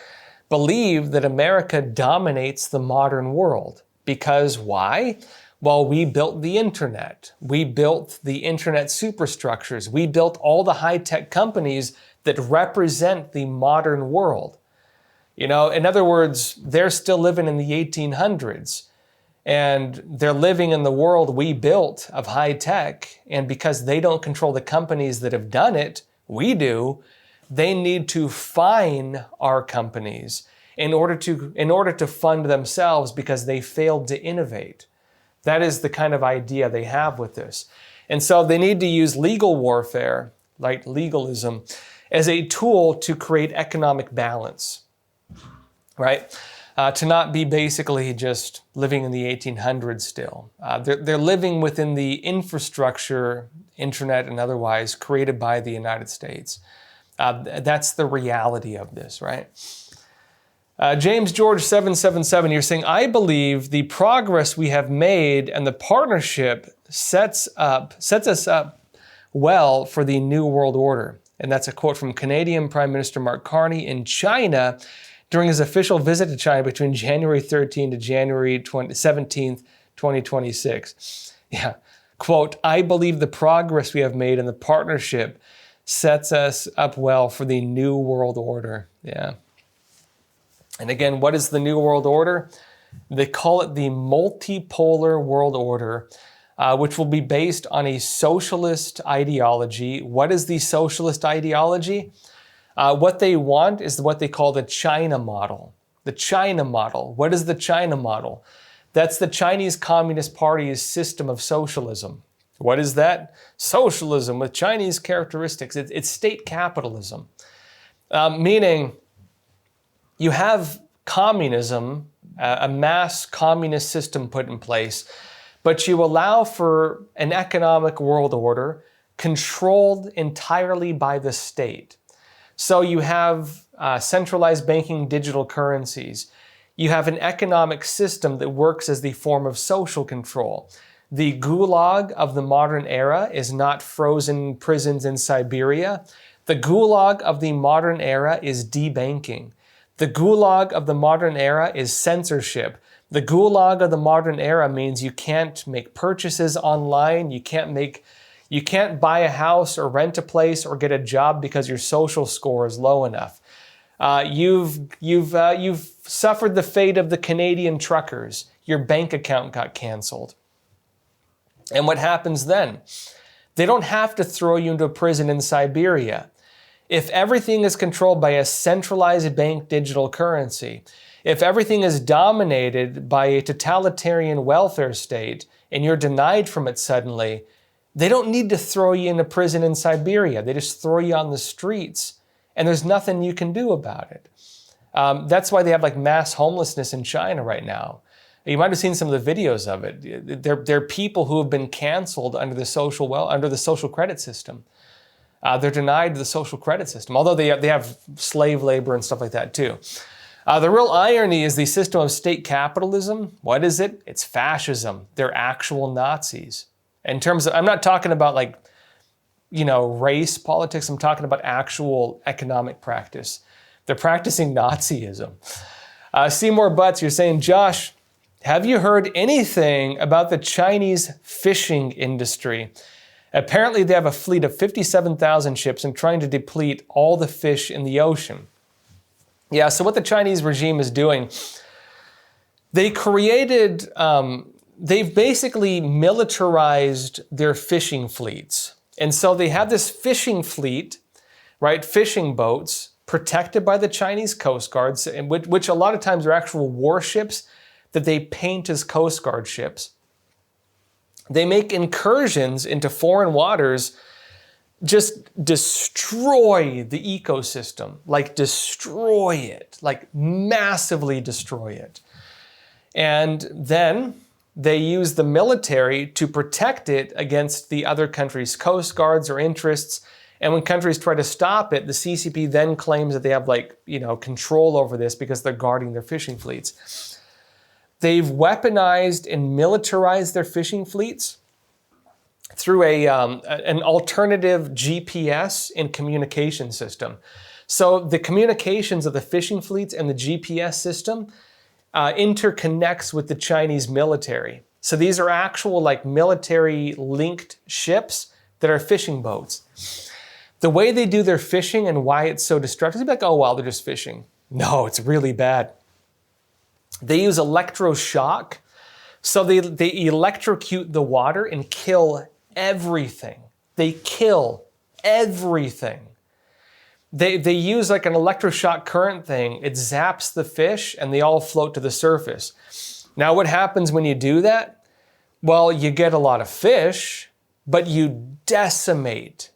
believe that America dominates the modern world. Because why? Well, we built the internet. We built the internet superstructures. We built all the high-tech companies that represent the modern world. In other words, they're still living in the 1800s. And they're living in the world we built of high tech. And because they don't control the companies that have done it, we do, they need to fine our companies in order to fund themselves because they failed to innovate. That is the kind of idea they have with this. And so they need to use legal warfare, like legalism, as a tool to create economic balance, right? To not be basically just living in the 1800s still. They're living within the infrastructure, internet and otherwise, created by the United States. That's the reality of this, right? James George 777, you're saying, I believe the progress we have made and the partnership sets us up well for the New World Order. And that's a quote from Canadian Prime Minister Mark Carney in China during his official visit to China between January 13 to January 17, 2026. Yeah, quote, I believe the progress we have made in the partnership sets us up well for the New World Order. Yeah. And again, what is the New World Order? They call it the multipolar world order. which will be based on a socialist ideology. What is the socialist ideology? What they want is what they call the China model. The China model. What is the China model? That's the Chinese Communist Party's system of socialism. What is that? Socialism with Chinese characteristics. It's state capitalism, meaning you have communism, a mass communist system put in place, but you allow for an economic world order controlled entirely by the state. So you have centralized banking, digital currencies. You have an economic system that works as the form of social control. The gulag of the modern era is not frozen prisons in Siberia. The gulag of the modern era is debanking. The gulag of the modern era is censorship. The gulag of the modern era means you can't make purchases online, you can't buy a house or rent a place or get a job because your social score is low enough. You've suffered the fate of the Canadian truckers. Your bank account got canceled. And what happens then? They don't have to throw you into a prison in Siberia. If everything is controlled by a centralized bank digital currency, if everything is dominated by a totalitarian welfare state and you're denied from it suddenly, they don't need to throw you in a prison in Siberia. They just throw you on the streets and there's nothing you can do about it. That's why they have like mass homelessness in China right now. You might have seen some of the videos of it. They're people who have been canceled under the social credit system. They're denied the social credit system, although they have slave labor and stuff like that too. The real irony is the system of state capitalism. What is it? It's fascism. They're actual Nazis. In terms of, I'm not talking about like, race politics. I'm talking about actual economic practice. They're practicing Nazism. Seymour Butts, you're saying, Josh, have you heard anything about the Chinese fishing industry? Apparently they have a fleet of 57,000 ships and trying to deplete all the fish in the ocean. Yeah, so what the Chinese regime is doing, they've basically militarized their fishing fleets. And so they have this fishing fleet, right, fishing boats, protected by the Chinese Coast Guards, which a lot of times are actual warships that they paint as Coast Guard ships. They make incursions into foreign waters, just destroy the ecosystem, like destroy it, like massively destroy it. And then they use the military to protect it against the other countries' coast guards or interests. And when countries try to stop it, the CCP then claims that they have control over this because they're guarding their fishing fleets. They've weaponized and militarized their fishing fleets through an alternative GPS and communication system. So the communications of the fishing fleets and the GPS system interconnects with the Chinese military. So these are actual military linked ships that are fishing boats. The way they do their fishing and why it's so destructive, you'd be like, oh, well, they're just fishing. No, it's really bad. They use electroshock. So they electrocute the water and kill everything. They kill everything. They use like an electroshock current thing. It zaps the fish and they all float to the surface. Now what happens when you do that? Well, you get a lot of fish, but you decimate.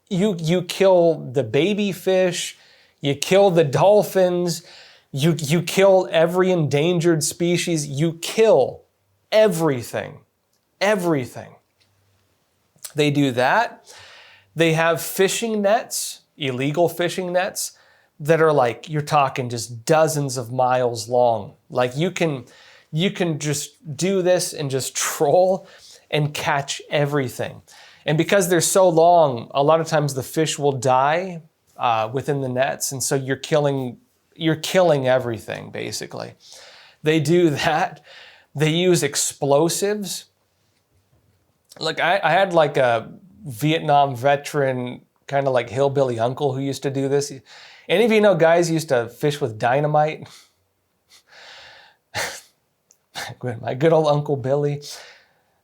You kill the baby fish, you kill the dolphins, you kill every endangered species, you kill everything. Everything. They do that. They have fishing nets, illegal fishing nets, that are you're talking just dozens of miles long. Like you can just do this and just troll and catch everything. And because they're so long, a lot of times the fish will die within the nets. And so you're killing everything, basically. They do that. They use explosives. Look, I had a Vietnam veteran, kind of hillbilly uncle who used to do this. Any of you know guys who used to fish with dynamite? My good old Uncle Billy.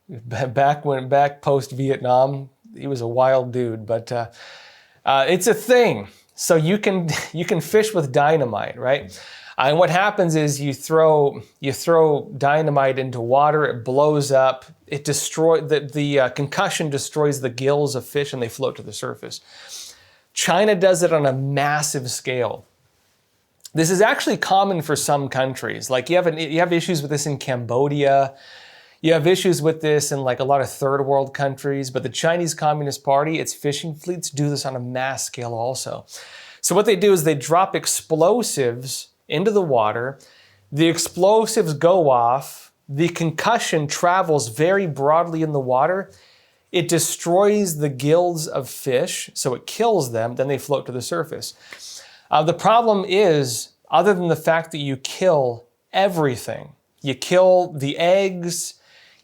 Back post Vietnam, he was a wild dude. But it's a thing. So you can fish with dynamite, right? And what happens is you throw dynamite into water, it blows up, it destroys the concussion destroys the gills of fish, and they float to the surface. China does it on a massive scale. This is actually common for some countries. Like you have issues with this in Cambodia. You have issues with this in like a lot of third world countries, but the Chinese Communist Party, its fishing fleets do this on a mass scale also. So what they do is they drop explosives into the water. The explosives go off. The concussion travels very broadly in the water. It destroys the gills of fish, so it kills them. Then they float to the surface. The problem is, other than the fact that you kill everything, you kill the eggs,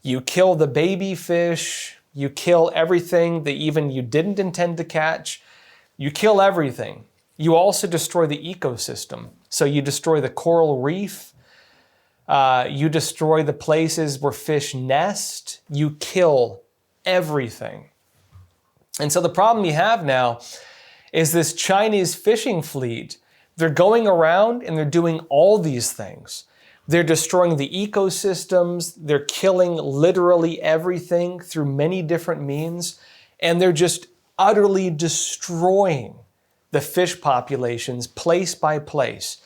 you kill the baby fish, you kill everything that even you didn't intend to catch, you kill everything. You also destroy the ecosystem. So you destroy the coral reef, you destroy the places where fish nest, you kill everything. And so the problem you have now is this Chinese fishing fleet. They're going around and they're doing all these things. They're destroying the ecosystems, they're killing literally everything through many different means, and they're just utterly destroying the fish populations place by place,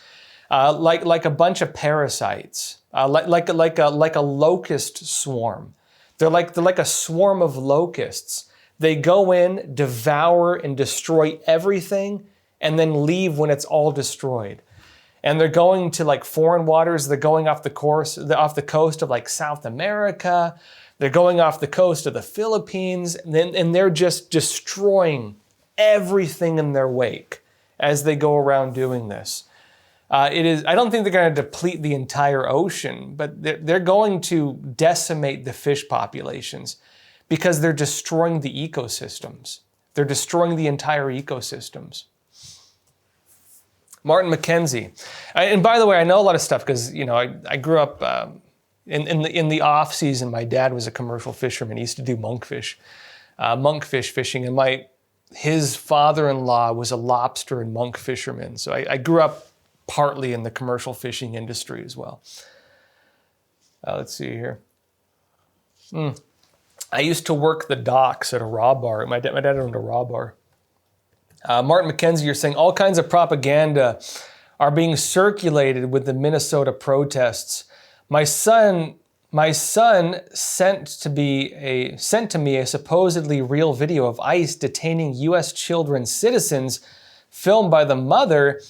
like a bunch of parasites, like a locust swarm. They're like a swarm of locusts. They go in, devour and destroy everything, and then leave when it's all destroyed. And they're going to like foreign waters. They're going off the coast of like South America. They're going off the coast of the Philippines, and they're just destroying everything in their wake as they go around doing this. I don't think they're going to deplete the entire ocean, but they're going to decimate the fish populations because they're destroying the ecosystems. They're destroying the entire ecosystems. Martin McKenzie. And by the way, I know a lot of stuff because, I grew up in the off season. My dad was a commercial fisherman. He used to do monkfish fishing, and his father-in-law was a lobster and monk fisherman. So I grew up partly in the commercial fishing industry as well. Let's see here. I used to work the docks at a raw bar. My dad owned a raw bar. Martin McKenzie, you're saying all kinds of propaganda are being circulated with the Minnesota protests. My son sent to me a supposedly real video of ICE detaining U.S. children citizens filmed by the mother,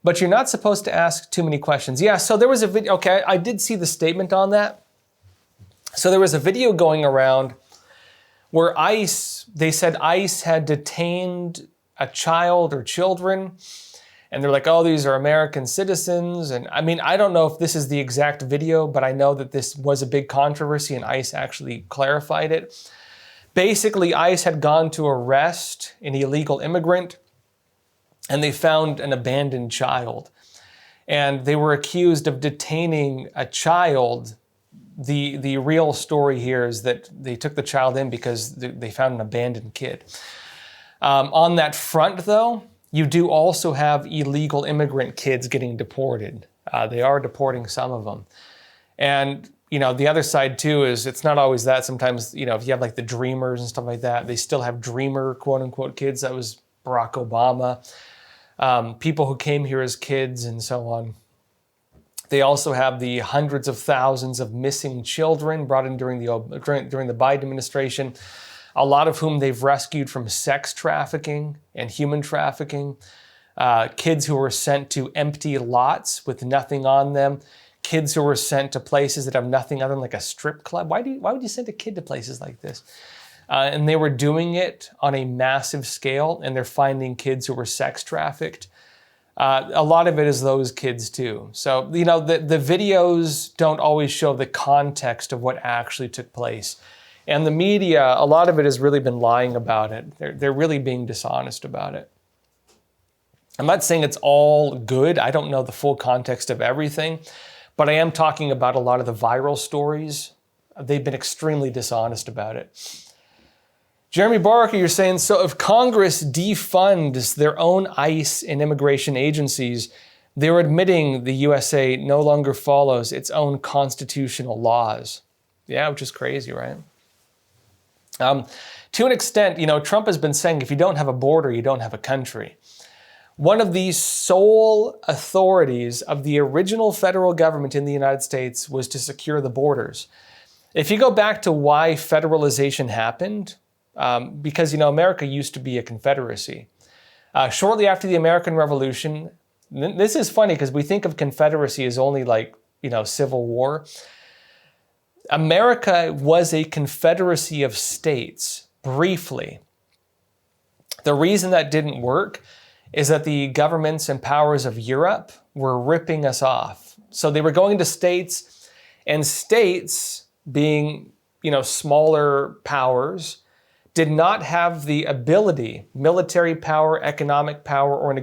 but you're not supposed to ask too many questions. Yeah, so there was a video. Okay, I did see the statement on that. So there was a video going around where they said ICE had detained a child or children, and they're like, oh, these are American citizens. And I mean, I don't know if this is the exact video, but I know that this was a big controversy and ICE actually clarified it. Basically, ICE had gone to arrest an illegal immigrant, and they found an abandoned child. And they were accused of detaining a child. The real story here is that they took the child in because they found an abandoned kid. On that front, though, you do also have illegal immigrant kids getting deported. They are deporting some of them. And, the other side, too, is it's not always that. Sometimes, if you have like the dreamers and stuff like that, they still have dreamer, quote unquote, kids. That was Barack Obama. People who came here as kids and so on. They also have the hundreds of thousands of missing children brought in during the Biden administration, a lot of whom they've rescued from sex trafficking and human trafficking, kids who were sent to empty lots with nothing on them, kids who were sent to places that have nothing other than like a strip club. Why would you send a kid to places like this? And they were doing it on a massive scale, and they're finding kids who were sex trafficked. A lot of it is those kids too. So, the videos don't always show the context of what actually took place. And the media, a lot of it has really been lying about it. They're really being dishonest about it. I'm not saying it's all good. I don't know the full context of everything, but I am talking about a lot of the viral stories they've been extremely dishonest about it. Jeremy Barker, you're saying, so if Congress defunds their own ICE and immigration agencies, they're admitting the USA no longer follows its own constitutional laws. Yeah, which is crazy, right? To an extent, Trump has been saying if you don't have a border, you don't have a country. One of the sole authorities of the original federal government in the United States was to secure the borders. If you go back to why federalization happened, because, America used to be a confederacy. Shortly after the American Revolution, this is funny because we think of confederacy as only Civil War. America was a confederacy of states, briefly. The reason that didn't work is that the governments and powers of Europe were ripping us off. So they were going to states, and states, being, smaller powers, did not have the ability, military power, economic power, or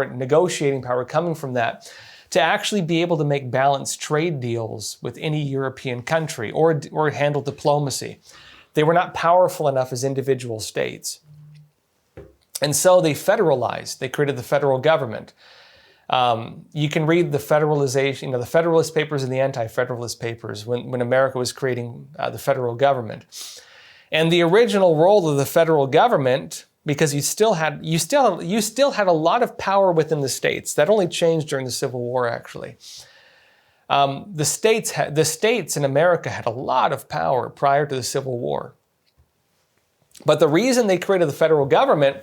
negotiating power coming from that, to actually be able to make balanced trade deals with any European country or handle diplomacy. They were not powerful enough as individual states. And so they federalized. They created the federal government. You can read the federalization, the Federalist Papers and the Anti-Federalist Papers when America was creating the federal government. And the original role of the federal government, because you still had a lot of power within the states. That only changed during the Civil War, actually. The states in America had a lot of power prior to the Civil War. But the reason they created the federal government,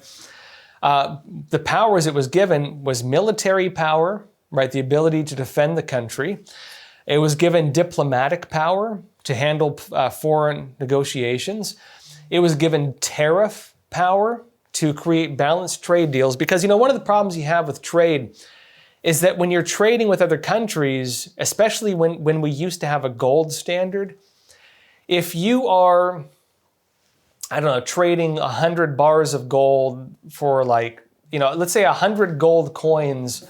the powers it was given was military power, right? The ability to defend the country. It was given diplomatic power to handle foreign negotiations. It was given tariff power to create balanced trade deals. Because, one of the problems you have with trade is that when you're trading with other countries, especially when we used to have a gold standard, if you are, trading 100 bars of gold for let's say 100 gold coins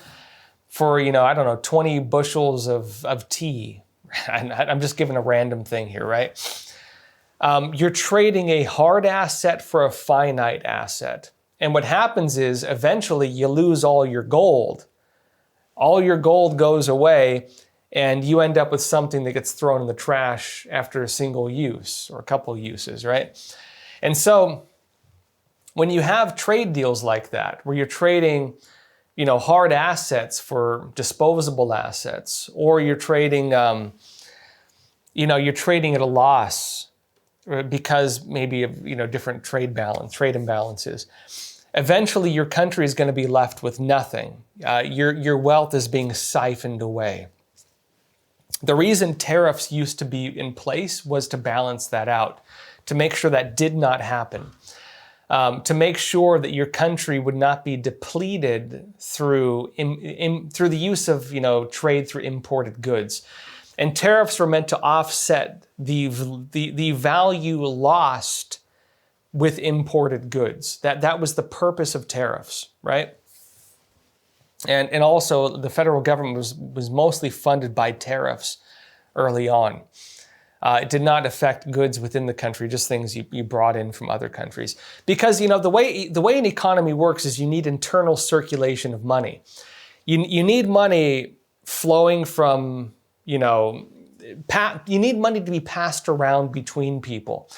for, 20 bushels of tea. I'm just giving a random thing here, right? You're trading a hard asset for a finite asset. And what happens is eventually you lose all your gold. All your gold goes away and you end up with something that gets thrown in the trash after a single use or a couple uses, right? And so when you have trade deals like that, where you're trading, hard assets for disposable assets, or you're trading, you're trading at a loss because maybe of, different trade imbalances. Eventually, your country is going to be left with nothing. Your wealth is being siphoned away. The reason tariffs used to be in place was to balance that out, to make sure that did not happen, to make sure that your country would not be depleted through the use of trade through imported goods. And tariffs were meant to offset the value lost with imported goods. That was the purpose of tariffs, right? And also the federal government was mostly funded by tariffs early on. It did not affect goods within the country, just things you brought in from other countries. Because the way an economy works is you need internal circulation of money. You need money flowing from, you need money to be passed around between people.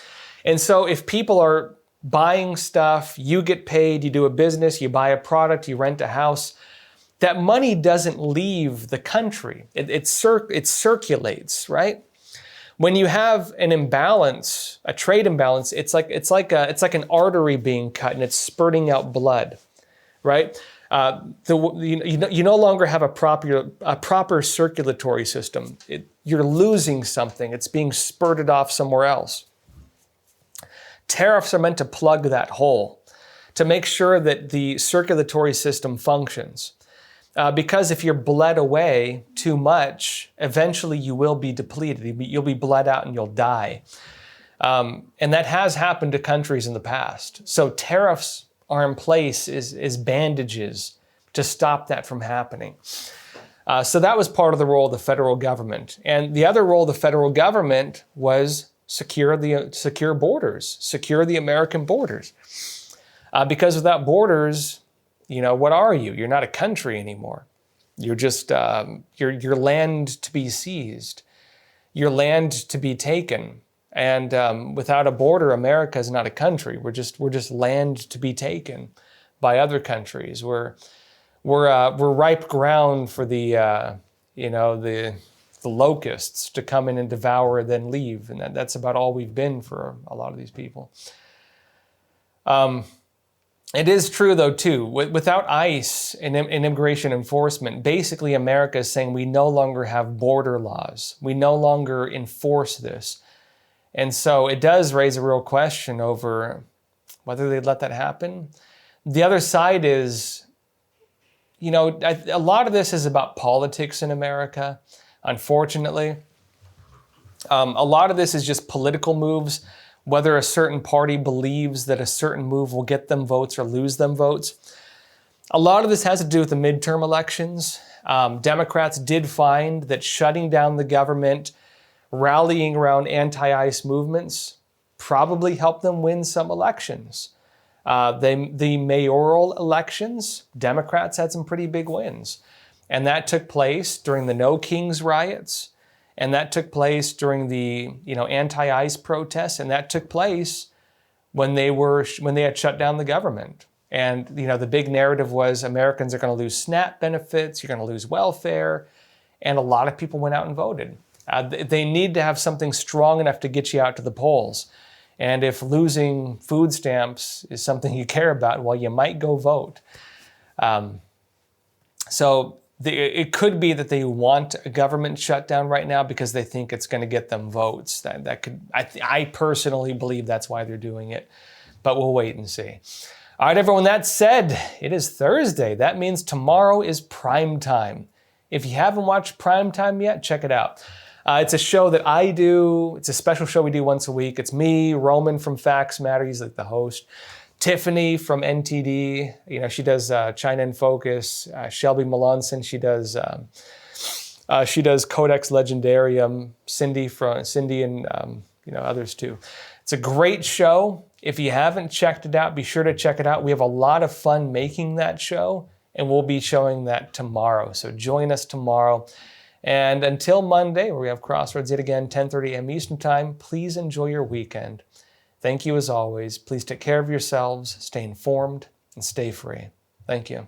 And so if people are buying stuff, you get paid, you do a business, you buy a product, you rent a house, that money doesn't leave the country. It circulates, right? When you have an imbalance, a trade imbalance, it's like an artery being cut and it's spurting out blood, right? You no longer have a proper circulatory system. You're losing something. It's being spurted off somewhere else. Tariffs are meant to plug that hole, to make sure that the circulatory system functions. Because if you're bled away too much, eventually you will be depleted. You'll be bled out and you'll die. And that has happened to countries in the past. So tariffs are in place as bandages to stop that from happening. So that was part of the role of the federal government. And the other role of the federal government was secure borders, secure the American borders. Because without borders, what are you? You're not a country anymore. You're just your land to be seized, your land to be taken. And without a border, America is not a country. We're just land to be taken by other countries. We're ripe ground for the locusts to come in and devour, then leave, and that's about all we've been for a lot of these people. It is true, though, too, without ICE and immigration enforcement, basically America is saying we no longer have border laws. We no longer enforce this. And so it does raise a real question over whether they'd let that happen. The other side is, a lot of this is about politics in America, unfortunately. A lot of this is just political moves, whether a certain party believes that a certain move will get them votes or lose them votes. A lot of this has to do with the midterm elections. Democrats did find that shutting down the government, rallying around anti-ICE movements, probably helped them win some elections. The mayoral elections, Democrats had some pretty big wins. And that took place during the No Kings riots. And that took place during the anti-ICE protests, and that took place when they had shut down the government. And the big narrative was Americans are going to lose SNAP benefits, you're going to lose welfare, and a lot of people went out and voted. They need to have something strong enough to get you out to the polls. And if losing food stamps is something you care about, well, you might go vote. It could be that they want a government shutdown right now because they think it's going to get them votes. I personally believe that's why they're doing it, but we'll wait and see. All right, everyone, that said, it is Thursday. That means tomorrow is prime time. If you haven't watched Prime Time yet, check it out. It's a show that I do. It's a special show we do once a week. It's me, Roman from Facts Matter. He's like the host. Tiffany from NTD, she does China in Focus. Shelby Melanson, she does Codex Legendarium. Cindy and others too. It's a great show. If you haven't checked it out, be sure to check it out. We have a lot of fun making that show, and we'll be showing that tomorrow. So join us tomorrow. And until Monday, where we have Crossroads yet again, 10:30 a.m. Eastern Time, please enjoy your weekend. Thank you as always. Please take care of yourselves, stay informed, and stay free. Thank you.